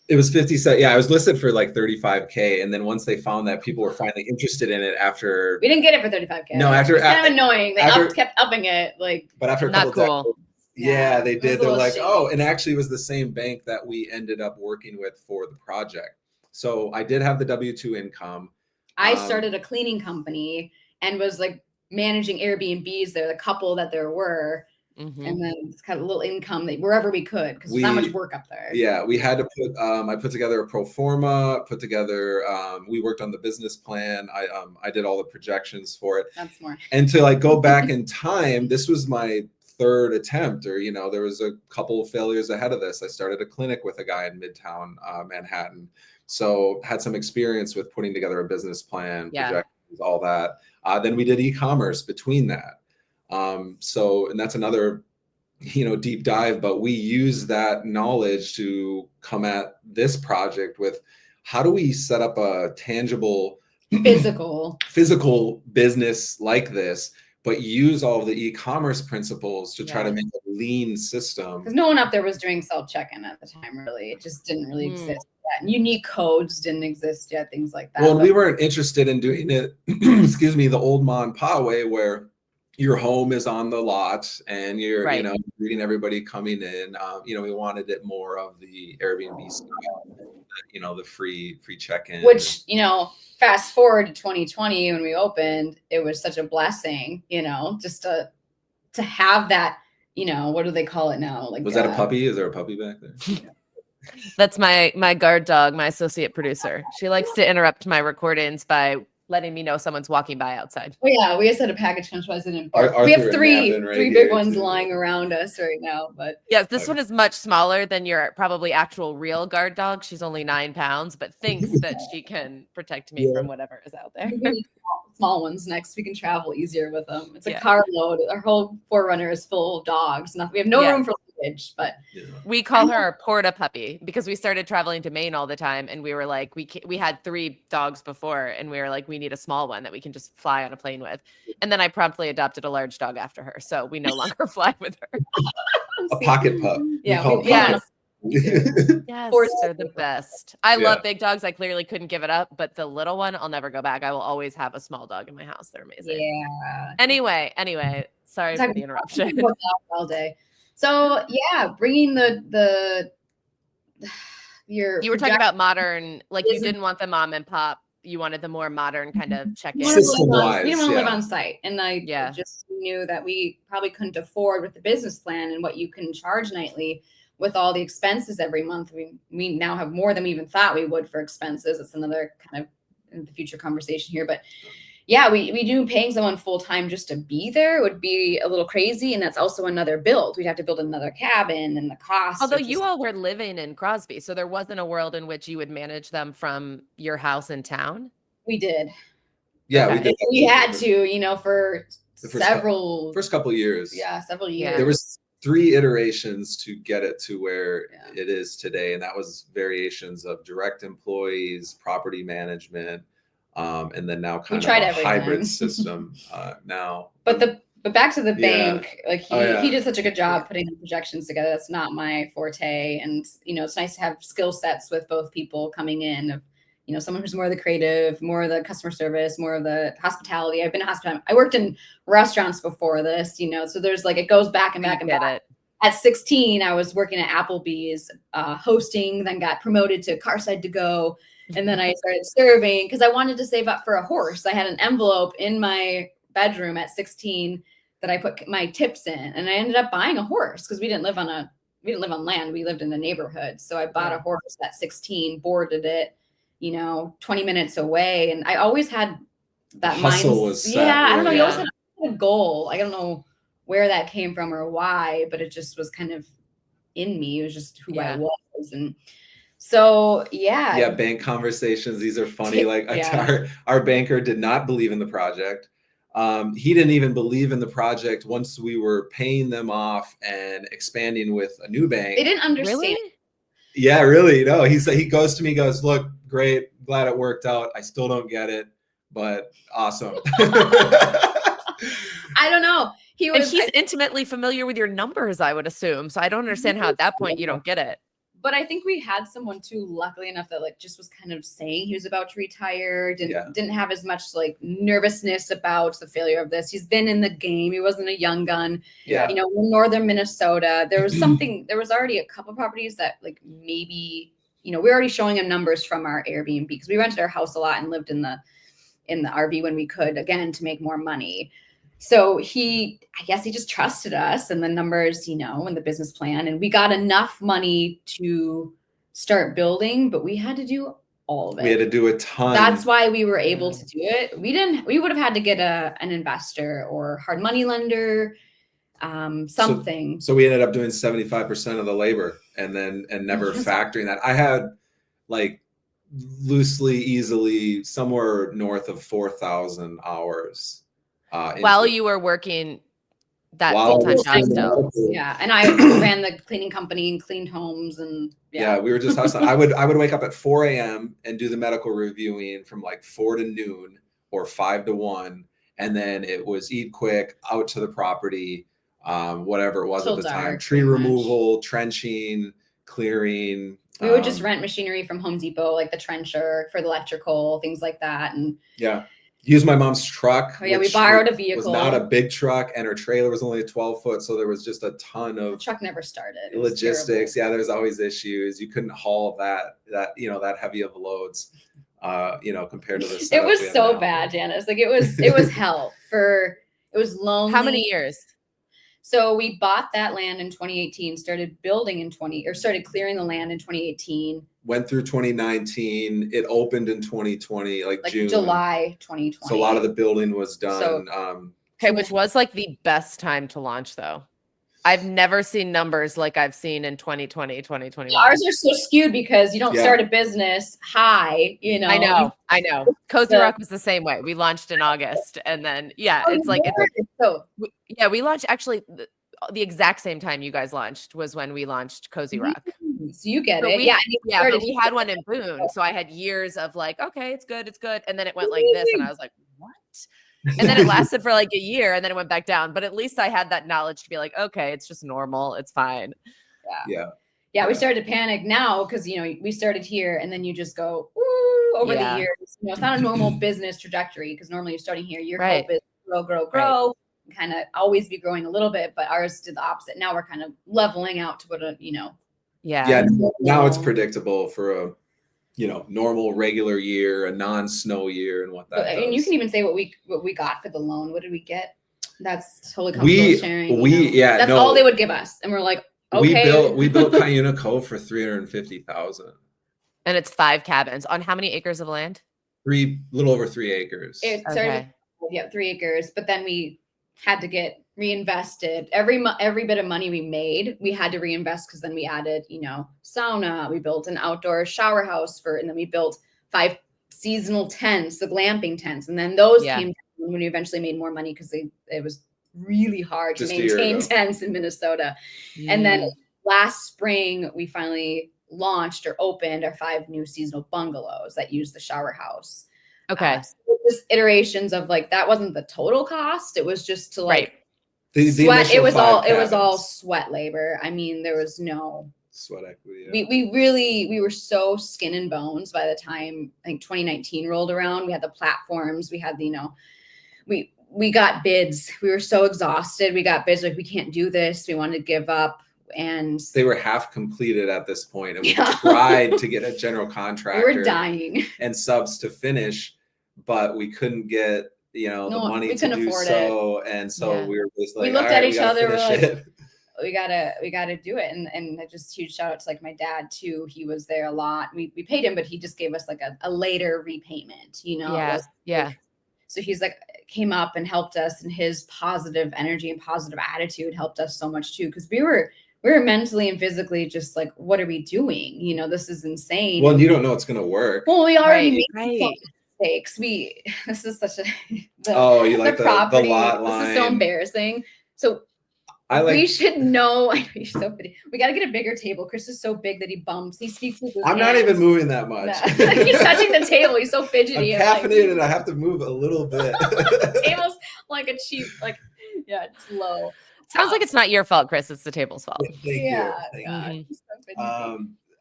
It was 50 cents. Yeah, I was listed for like $35K. And then once they found that people were finally interested in it after... We didn't get it for $35K. No, after... It's kind of annoying. They kept upping it. But after a couple cool. Yeah, they did. They're like, and actually it was the same bank that we ended up working with for the project. So I did have the W-2 income. I started a cleaning company and was like managing Airbnbs there, the couple that there were. Mm-hmm. And then it's kind of a little income wherever we could, because there's not much work up there. Yeah, we had to I put together a pro forma, we worked on the business plan. I did all the projections for it. That's more. And to like go back in time, this was my 3rd attempt, or, there was a couple of failures ahead of this. I started a clinic with a guy in Midtown Manhattan. So had some experience with putting together a business plan, projections, all that. Then we did e-commerce between that. And that's another, deep dive, but we use that knowledge to come at this project with how do we set up a tangible physical business like this, but use all of the e-commerce principles to try to make a lean system. Because no one up there was doing self-check-in at the time, really. It just didn't really exist yet. And unique codes didn't exist yet, things like that. Well, we weren't interested in doing it, the old ma and pa way, where your home is on the lot and you're, greeting everybody coming in. We wanted it more of the Airbnb style, the free check-in. Which, fast forward to 2020 when we opened, it was such a blessing, just to have that, what do they call it now? Like, was that a puppy? Is there a puppy back there? That's my guard dog, my associate producer. She likes to interrupt my recordings by letting me know someone's walking by outside. Oh yeah, we just had a package come to us in. Arthur We have and three Nevin right big here, ones too. lying around us right now. But yes, this one is much smaller than your probably actual real guard dog. She's only 9 pounds, but thinks that she can protect me from whatever is out there. we need small ones next. We can travel easier with them. It's a carload. Our whole Forerunner is full of dogs. We have no room for luggage, but we call her our porta puppy because we started traveling to Maine all the time, and we were like, we had 3 dogs before, and we were like, we need a small one that we can just fly on a plane with. And then I promptly adopted a large dog after her, so we no longer fly with her. A pocket pup. Yes. Yes, they're the best. I love Yeah. big dogs. I clearly couldn't give it up, but the little one, I'll never go back. I will always have a small dog in my house. They're amazing. Yeah. Anyway, sorry for the interruption. All day. So yeah, bringing you were talking about modern, like you didn't want the mom and pop. You wanted the more modern kind of check-in. System-wise, we didn't want to live on site. And I just knew that we probably couldn't afford with the business plan and what you can charge nightly with all the expenses every month. We now have more than we even thought we would for expenses. It's another kind of in the future conversation here. But yeah, we do paying someone full-time just to be there would be a little crazy. And that's also another build. We'd have to build another cabin and the cost. Although you all were living in Crosby, so there wasn't a world in which you would manage them from your house in town. We did. Yeah, we did. We had to, for several first couple of years. Yeah, several years. There was 3 iterations to get it to where it is today. And that was variations of direct employees, property management, and then now kind of a hybrid system now. But back to the bank, like he did such a good job putting the projections together. That's not my forte. And, it's nice to have skill sets with both people coming in of, someone who's more of the creative, more of the customer service, more of the hospitality. I've been hospitality. I worked in restaurants before this, so there's like, it goes back and back and back. At 16, I was working at Applebee's, hosting, then got promoted to Carside to Go. And then I started serving because I wanted to save up for a horse. I had an envelope in my bedroom at 16 that I put my tips in, and I ended up buying a horse because we didn't live on land. We lived in a neighborhood. So I bought a horse at 16, boarded it, 20 minutes away. And I always had that hustle was set. I don't know. You always had a goal. I don't know where that came from or why, but it just was kind of in me. It was just who I was. And so, bank conversations. These are funny. Our banker did not believe in the project. He didn't even believe in the project once we were paying them off and expanding with a new bank. They didn't understand. Really? Yeah, really. No, he goes to me, goes, look, great. Glad it worked out. I still don't get it, but awesome. I don't know. He's intimately familiar with your numbers, I would assume. So I don't understand how at that point you don't get it. But I think we had someone too, luckily enough, that just was kind of saying he was about to retire, didn't have as much nervousness about the failure of this. He's been in the game. He wasn't a young gun. Yeah. In northern Minnesota, there was already a couple properties that maybe, we're already showing him numbers from our Airbnb because we rented our house a lot and lived in the RV when we could, again, to make more money. So I guess he just trusted us and the numbers, and the business plan. And we got enough money to start building, but we had to do all of it. We had to do a ton. That's why we were able to do it. We would have had to get an investor or hard money lender, something. So we ended up doing 75% of the labor and never factoring that. I had easily somewhere north of 4,000 hours. While you were working that full-time job still. Yeah. And I ran the cleaning company and cleaned homes and we were just hustling. I would wake up at 4 a.m. and do the medical reviewing from 4 to noon or 5 to 1. And then it was eat quick, out to the property, whatever it was at the time. Tree removal, trenching, clearing. We would just rent machinery from Home Depot, like the trencher for the electrical, things like that. And use my mom's truck. We borrowed a vehicle. It was not a big truck, and her trailer was only a 12-foot, so there was just a ton of. The truck never started. Logistics. Yeah, there's always issues. You couldn't haul that heavy of loads, compared to the. It was so bad, Janice. It was hell. It was lonely. How many years? So we bought that land in 2018, started clearing the land in 2018. Went through 2019. It opened in 2020, like June. July 2020. So a lot of the building was done. Okay, which was like the best time to launch though. I've never seen numbers like I've seen in 2020, 2021. Ours are so skewed because you don't start a business high, you know. I know. Cozy Rock was the same way. We launched in August, and then we launched actually the exact same time you guys launched was when we launched Cozy Rock. So you get it. But we had one in Boone, so I had years of like, okay, it's good, and then it went like this, and I was like, what? And then it lasted for like a year, and then it went back down. But at least I had that knowledge to be like, okay, it's just normal, it's fine. Yeah, we started to panic now because we started here, and then you just go over the years. It's not a normal business trajectory because normally you're starting here. Your hope is grow, kind of always be growing a little bit. But ours did the opposite. Now we're kind of leveling out to what now it's predictable for a normal regular year, a non-snow year, and what that does. And you can even say what we got for the loan. What did we get? That's totally comfortable sharing. That's all they would give us, and we're like, okay. We built Cuyuna Cove for $350,000, and it's 5 cabins on how many acres of land? Little over 3 acres. It started, 3 acres, but then we had to get reinvested. Every bit of money we made, we had to reinvest because then we added, sauna. We built an outdoor shower house and then we built 5 seasonal tents, the glamping tents, and then those came down when we eventually made more money because it was really hard to maintain tents in Minnesota. And then last spring, we finally launched or opened our 5 new seasonal bungalows that use the shower house. Okay. So just iterations of like, that wasn't the total cost. It was just to like sweat. It was all sweat labor. I mean, there was no sweat equity. We were so skin and bones by the time I think 2019 rolled around. We had the platforms, we had we got bids. We were so exhausted. We got bids like, we can't do this. We wanted to give up. And they were half completed at this point. And we tried to get a general contractor. We were dying. And subs to finish, but we couldn't get, the money to do so. And so we were just like, we looked at each other, we're like, we gotta do it. And just huge shout out to like my dad too. He was there a lot. We paid him, but he just gave us like a later repayment, So he's like, came up and helped us, and his positive energy and positive attitude helped us so much too. Cause we were mentally and physically just like, what are we doing? This is insane. Well, you don't know it's going to work. Well, we already made mistakes. This is such the lot line. This is so embarrassing. So we should know. He's so pretty. We got to get a bigger table. Chris is so big that he bumps. He speaks with his hands. Not even moving that much. He's touching the table. He's so fidgety. I'm caffeinated and I have to move a little bit. The table's like a cheap, it's low. Sounds like it's not your fault, Chris. It's the table's fault. Thank you.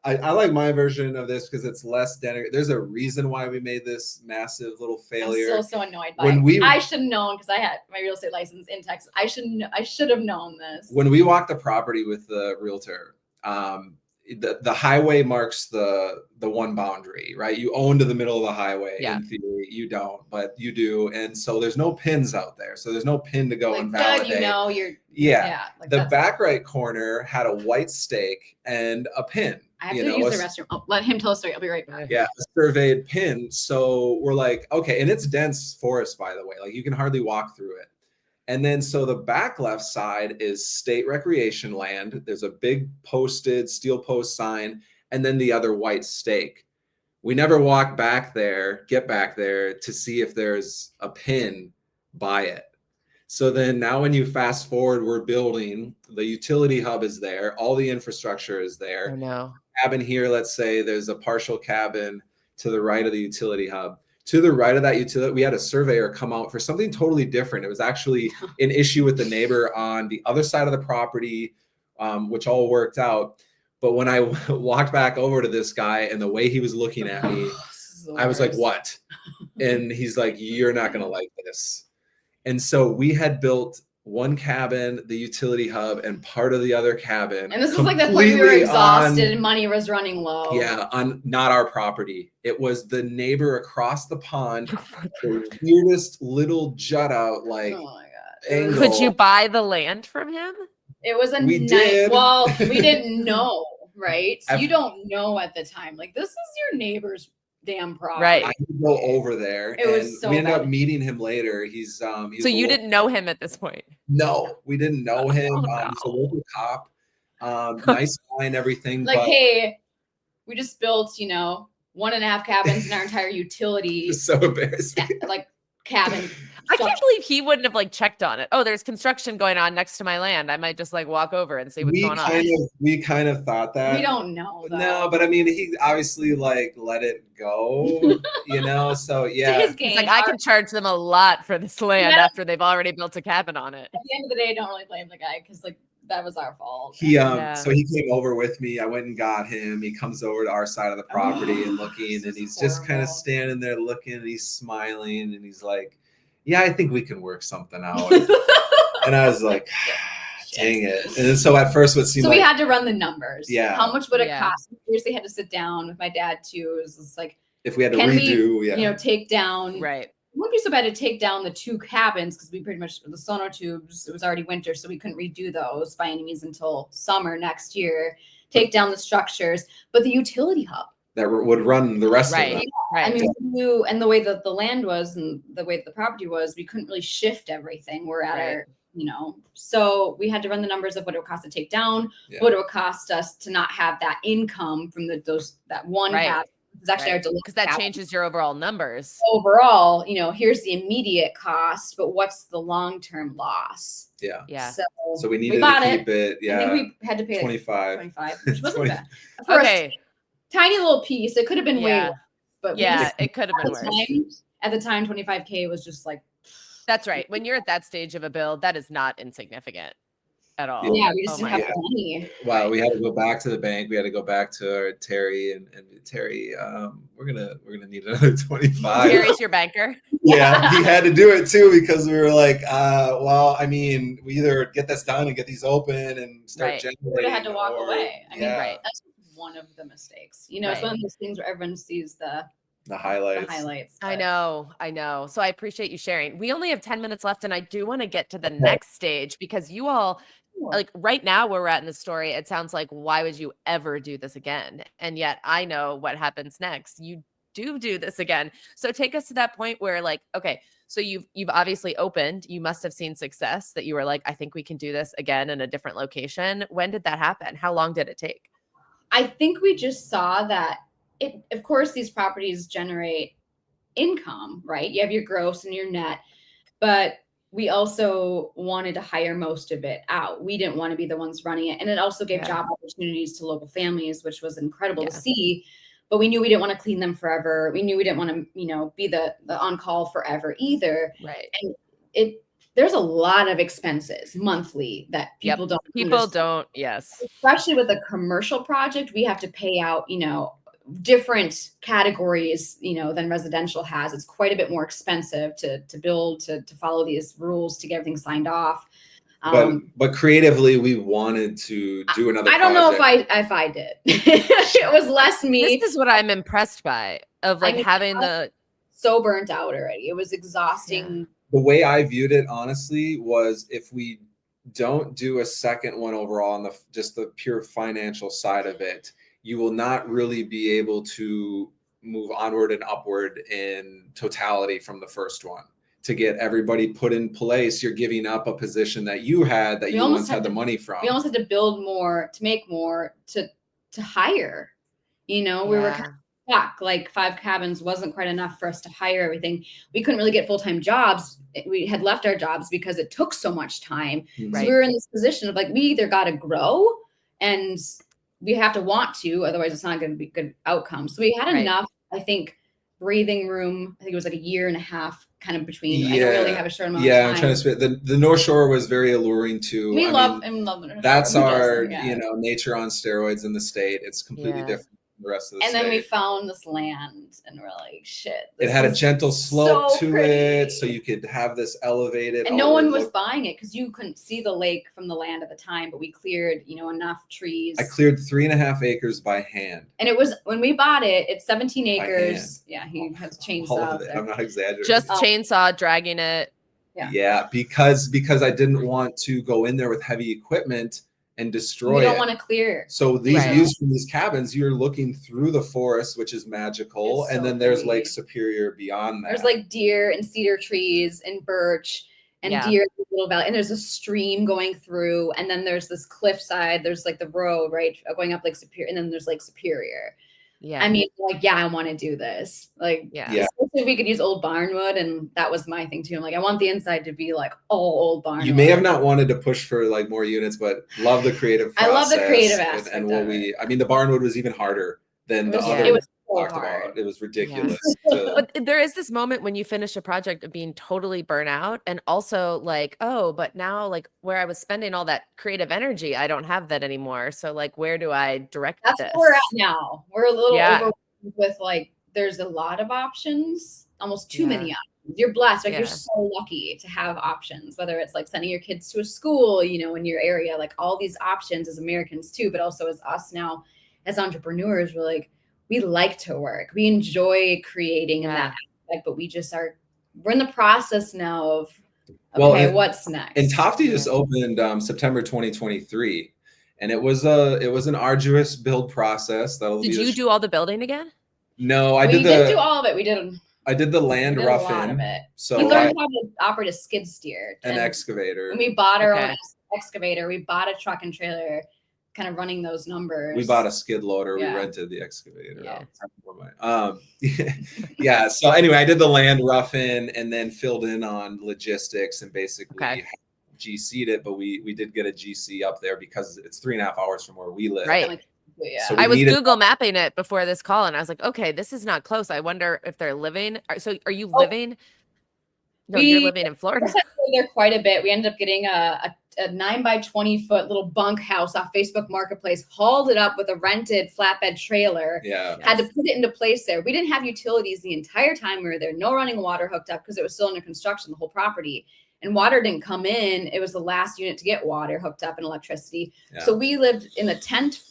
I like my version of this because it's less denigrating. There's a reason why we made this massive little failure. I'm so annoyed by it. I should have known because I had my real estate license in Texas. I should have known this. When we walked the property with the realtor, the highway marks the one boundary, right? You own to the middle of the highway. In theory, you don't, but you do. And so there's no pins out there. So there's no pin to go and validate. The back right corner had a white stake and a pin. I have to use the restroom. I'll let him tell a story. I'll be right back. Yeah, a surveyed pin. So we're like, okay, and it's dense forest, by the way. Like you can hardly walk through it. And then so the back left side is state recreation land. There's a big posted steel post sign, and then the other white stake. We never get back there to see if there's a pin by it. So then now when you fast forward, we're building, the utility hub is there. All the infrastructure is there. Oh, no. Cabin here, let's say there's a partial cabin to the right of the utility hub. To the right of that utility, we had a surveyor come out for something totally different. It was actually an issue with the neighbor on the other side of the property, which all worked out. But when I walked back over to this guy and the way he was looking at me, I was like, what? And he's like, you're not going to like this. And so we had built one cabin, the utility hub, and part of the other cabin. And this was like the point we were exhausted and money was running low. Yeah, on not our property. It was the neighbor across the pond, the weirdest little jut out. Like, oh my angle. Could you buy the land from him? It was a We night. did. Well, we didn't know, right? So I've- you don't know at the time. Like, this is your neighbor's damn property. Right. I could go over there. It was so we ended bad. up meeting him later. He's So you didn't know him at this point? No, we didn't know him. Oh, He's a no. local cop. Nice guy and everything. Like, but hey, we just built, 1.5 cabins in our entire utility, it's so embarrassing. like cabin. I can't believe he wouldn't have like checked on it. Oh, there's construction going on next to my land. I might just like walk over and see what's going on. We kind of thought that. We don't know, though. No, but I mean, he obviously like let it go, So yeah, To his game. He's like, I can charge them a lot for this land Yeah. after they've already built a cabin on it. At the end of the day, I don't really blame the guy because like that was our fault. So he came over with me. I went and got him. He comes over to our side of the property and looking, this and is he's just kind of horrible. standing there looking, and he's smiling, and he's like, "Yeah, I think we can work something out." And I was like, dang it. And then, so at first what seemed So like we had to run the numbers. Yeah. How much would it Yeah. cost? We seriously had to sit down with my dad too. It was just like, if we had to can redo, we, take down. Right. It wouldn't be so bad to take down the 2 cabins because we pretty much, the sonotubes, it was already winter, so we couldn't redo those by any means until summer next year. Take down the structures, but the utility hub. that would run the rest Right. of it. Right. I mean, we knew, and the way that the land was and the way that the property was, we couldn't really shift everything. We're at Right. our, so we had to run the numbers of what it would cost to take down, Yeah. what it would cost us to not have that income from that one Right. cabin. It's actually our Because that cabin. changes your overall numbers. Overall, here's the immediate cost, but what's the long-term loss? Yeah. Yeah. So we needed bought to keep it. I Yeah. think we had to pay like 25. 25, which wasn't 20. bad. For Okay. a tiny little piece, it could have been way Yeah. worse. But we Yeah, just- it could have been worse. at the time, 25K was just like, That's right. When you're at that stage of a build, that is not insignificant at all. yeah, we just Oh didn't my have the money. Wow, we had to go back to the bank. We had to go back to Terry and Terry. We're gonna need another 25. Terry's your banker. Yeah, he had to do it too because we were like, well, I mean, we either get this done and get these open and start Right. generating. We would have had to walk or- away. I mean, yeah, Right. that's one of the mistakes. Right. It's one of those things where everyone sees the the highlights. highlights. I but- know. So I appreciate you sharing. We only have 10 minutes left, and I do want to get to the next stage because you all, like right now where we're at in the story, it sounds like, why would you ever do this again? And yet I know what happens next. You do this again. So take us to that point where like, okay, so you've obviously opened, you must have seen success that you were like, I think we can do this again in a different location. When did that happen? How long did it take? I think we just saw that of course, these properties generate income, right? You have your gross and your net, but we also wanted to hire most of it out. We didn't want to be the ones running it. And it also gave job opportunities to local families, which was incredible to see. But we knew we didn't want to clean them forever. We knew we didn't want to, be the on-call forever either. Right. And there's a lot of expenses monthly that people don't understand. Yes. Especially with a commercial project, we have to pay out, different categories, than residential has. It's quite a bit more expensive to build, to follow these rules, to get everything signed off. But creatively, we wanted to do another. I don't know if I did. It was less me. This is what I'm impressed by, of like having the so burnt out already. It was exhausting. Yeah. The way I viewed it, honestly, was if we don't do a second one overall on just the pure financial side of it, you will not really be able to move onward and upward in totality from the first one. To get everybody put in place, you're giving up a position that you had that you once had the money from. We almost had to build more, to make more, to hire. We were kind of stuck. Like 5 cabins wasn't quite enough for us to hire everything. We couldn't really get full-time jobs. We had left our jobs because it took so much time. Right. So we were in this position of like, we either got to grow and we have to want to, otherwise it's not going to be good outcome. So we had enough, I think, breathing room. I think it was like a year and a half kind of between. I know we only have a short amount of time. I'm trying to spit. The North Shore was very alluring too. We love the North Shore. That's Who our, doesn't? nature on steroids in the state. It's completely different from the rest of the state. And then we found this land and we're like, shit. It had a gentle slope so to pretty. it, so you could have this elevated. And no one was buying it because you couldn't see the lake from the land at the time, but we cleared, enough trees. I cleared 3.5 acres by hand. And it was, when we bought it, it's 17 acres. Yeah, he has chainsaw. I'm not exaggerating. just chainsaw dragging it. Yeah, because I didn't want to go in there with heavy equipment and destroy You don't it. want to clear. So these views from these cabins, you're looking through the forest, which is magical. It's and so then there's pretty. Lake Superior beyond that. There's like deer and cedar trees and birch and deer in the little valley. And there's a stream going through. And then there's this cliffside. There's like the road, right? Going up Lake Superior. And then there's Lake Superior. Yeah. I mean, like, yeah, I want to do this. Like, especially if we could use old barnwood. And that was my thing too. I'm like, I want the inside to be like all old barnwood. You may have not wanted to push for like more units, but love the creative process. I love the creative aspect. And what I mean, the barnwood was even harder than the other. It was so hard. About. It was ridiculous. But there is this moment when you finish a project of being totally burnt out and also like, oh, but now like where I was spending all that creative energy, I don't have that anymore. So like, where do I direct this? That's where we're at now. We're a little overwhelmed with like, there's a lot of options, almost too many options. You're blessed. Like you're so lucky to have options, whether it's like sending your kids to a school, you know, in your area, like all these options as Americans too, but also as us now as entrepreneurs, we're like, we like to work. We enjoy creating in that aspect, but we're in the process now of, okay, what's next? And Tofty just opened September 2023. And it was an arduous build process. Did you do all the building again? No, we didn't do all of it. I did the land rough in. So we learned how to operate a skid steer. An excavator. When we bought our own excavator, we bought a truck and trailer, kind of running those numbers. We bought a skid loader. We rented the excavator. So anyway, I did the land rough in and then filled in on logistics and basically GC'd it, but we did get a GC up there because it's 3.5 hours from where we live. Right. So I was Google mapping it before this call and I was like, okay, this is not close. I wonder if they're living. So are you living? No, you're living in Florida. There quite a bit. We ended up getting a 9 by 20 foot little bunk house off Facebook Marketplace, hauled it up with a rented flatbed trailer. Had to put it into place there. We didn't have utilities the entire time we were there. No running water hooked up because it was still under construction, the whole property. And water didn't come in. It was the last unit to get water hooked up and electricity. So we lived in a tent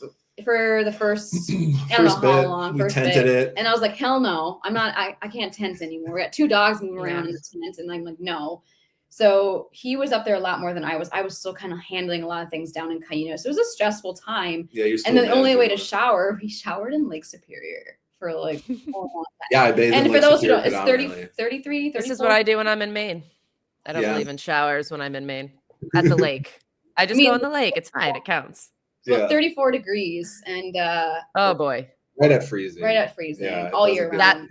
for the first, I don't know how long, first bit. And I was like, hell no, I can't tent anymore. We got 2 dogs moving around in the tent. And I'm like, no. So he was up there a lot more than I was. I was still kind of handling a lot of things down in Cayuga. So it was a stressful time. And the only way to shower, we showered in Lake Superior for like 4 months. I bathed and in for Lake those Superior who don't, it's 33, 34. This is what I do when I'm in Maine. I don't believe in showers when I'm in Maine at the lake. I just go in the lake. It's fine. It counts. Well, 34 degrees and oh boy, right at freezing, all year round.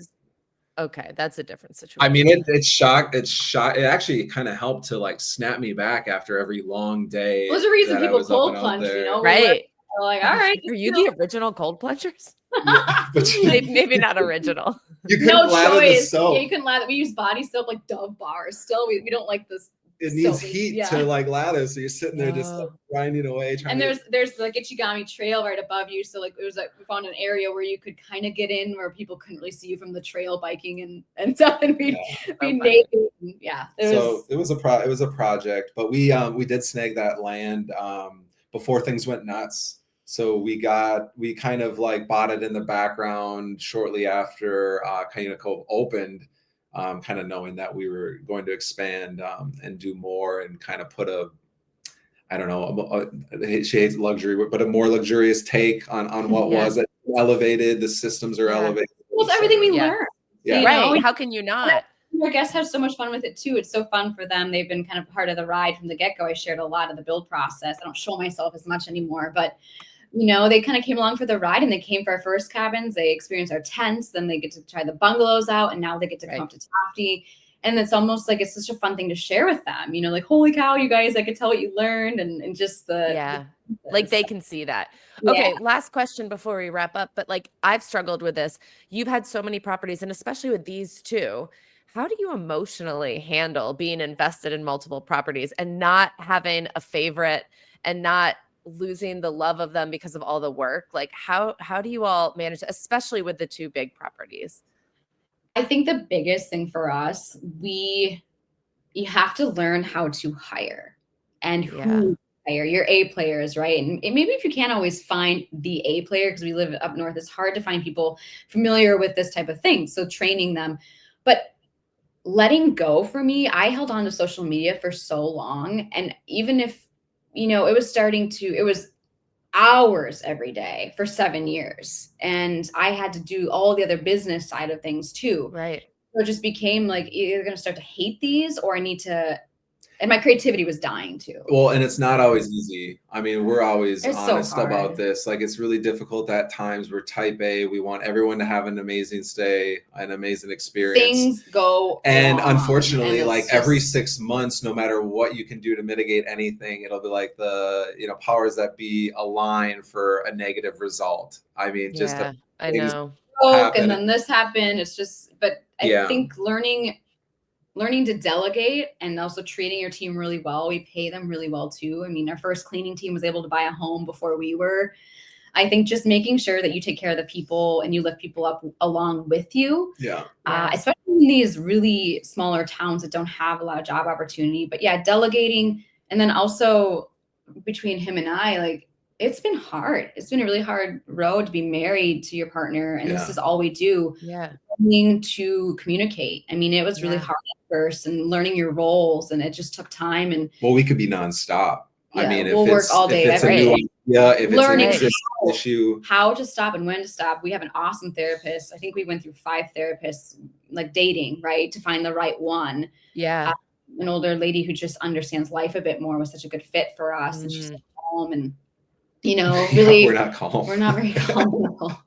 Okay, that's a different situation. I mean, it shocked. It actually kind of helped to like snap me back after every long day. There's a reason people cold plunge, you know, right? We're like, all right, are you the original cold plungers? But maybe not original. You couldn't lather the soap. Yeah, you couldn't lather. We use body soap like Dove bars. Still, we don't like this. It needs heat to like lather, so you're sitting there just like, grinding away. And there's like Ichigami Trail right above you, so like it was like we found an area where you could kind of get in where people couldn't really see you from the trail biking and stuff, and we'd be naked. It was a project, but we did snag that land before things went nuts. So we kind of like bought it in the background shortly after Cayuga Cove opened. Kind of knowing that we were going to expand and do more and kind of put she hates luxury, but a more luxurious take on what was elevated. The systems are elevated. Well, it's everything we learned. Right. How can you not? Our guests have so much fun with it too. It's so fun for them. They've been kind of part of the ride from the get-go. I shared a lot of the build process. I don't show myself as much anymore, but you know, they kind of came along for the ride and they came for our first cabins. They experienced our tents. Then they get to try the bungalows out. And now they get to come up to Tofty. And it's almost like it's such a fun thing to share with them. You know, like, holy cow, you guys, I could tell what you learned. And just like they can see that. Okay. Last question before we wrap up. But like, I've struggled with this. You've had so many properties and especially with these two. How do you emotionally handle being invested in multiple properties and not having a favorite and not losing the love of them because of all the work? Like how do you all manage, especially with the 2 big properties? I think the biggest thing for us, you have to learn how to hire and who hire your A players, right? And maybe if you can't always find the A player, because we live up north, it's hard to find people familiar with this type of thing. So training them, but letting go for me, I held on to social media for so long. And even if, it was hours every day for 7 years. And I had to do all the other business side of things too. Right. So it just became like, you're going to start to hate these, or I need to, and my creativity was dying too. Well, and it's not always easy. I mean, we're always It's honest so hard. about this. Like, it's really difficult at times. We're type A. We want everyone to have an amazing stay, an amazing experience. Things go And wrong, unfortunately, and like every 6 months, no matter what you can do to mitigate anything, it'll be like the, powers that be align for a negative result. I mean, just Yeah, I know. broke, and then this happened. It's just, but I think learning to delegate and also treating your team really well. We pay them really well too. I mean, our first cleaning team was able to buy a home before we were. I think just making sure that you take care of the people and you lift people up along with you. Yeah. Especially in these really smaller towns that don't have a lot of job opportunity. But yeah, delegating. And then also between him and I, like, it's been hard. It's been a really hard road to be married to your partner. And this is all we do. Yeah. Learning to communicate. I mean, it was really hard at first, and learning your roles, and it just took time. And well, we could be nonstop. I mean, we'll work all day, if it's every a new day. idea, if Learning it's an issue, how to stop and when to stop. We have an awesome therapist. I think we went through 5 therapists, like dating, right, to find the right one. Yeah. An older lady who just understands life a bit more was such a good fit for us, and she's calm and really. We're not calm. We're not very calm.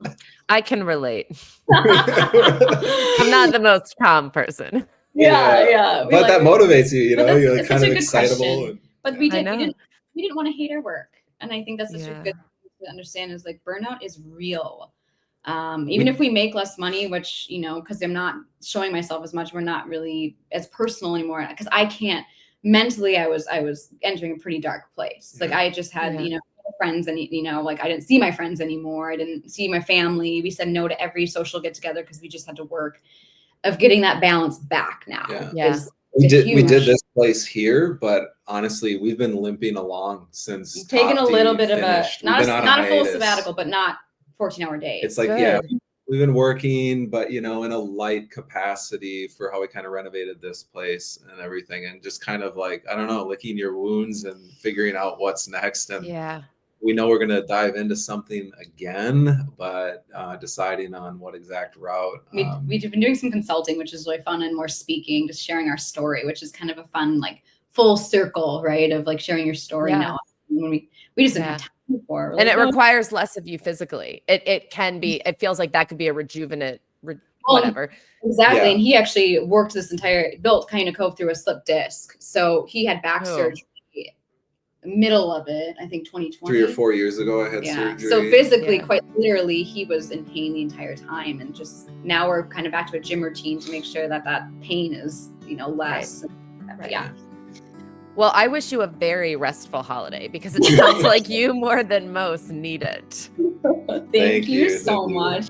I can relate. I'm not the most calm person. Yeah. But that motivates you, you're like kind of excitable. But we didn't want to hate our work. And I think that's such a good thing to understand, is like burnout is real. Even if we make less money, which, because I'm not showing myself as much, we're not really as personal anymore. Because I can't mentally, I was entering a pretty dark place. Like I just had, friends, and like I didn't see my friends anymore. I didn't see my family. We said no to every social get together because we just had to work of getting that balance back now. We did this place here, but honestly, we've been limping along since taking a little bit finished. of not a full sabbatical, but not 14-hour days. It's like, we've been working, but in a light capacity for how we kind of renovated this place and everything, and just kind of like, I don't know, licking your wounds and figuring out what's next. And we know we're going to dive into something again, but deciding on what exact route. We've been doing some consulting, which is really fun, and more speaking, just sharing our story, which is kind of a fun, like, full circle, right, of like sharing your story now. When we just didn't have time before. And it requires less of you physically. It can be, it feels like that could be a rejuvenate, whatever. Exactly. And he actually worked built Kind of Cove through a slip disc. So he had back surgery. Middle of it, I think 2020. 3 or 4 years ago, I had surgery. So physically, quite literally, he was in pain the entire time, and just now we're kind of back to a gym routine to make sure that pain is, less. Right. Yeah. Well, I wish you a very restful holiday, because it sounds like you more than most need it. Thank you so much.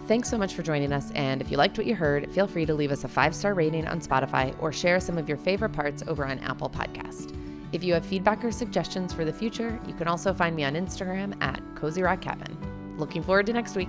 Thanks so much for joining us. And if you liked what you heard, feel free to leave us a 5-star rating on Spotify, or share some of your favorite parts over on Apple Podcast. If you have feedback or suggestions for the future, you can also find me on Instagram at Cozy Rock Cabin. Looking forward to next week.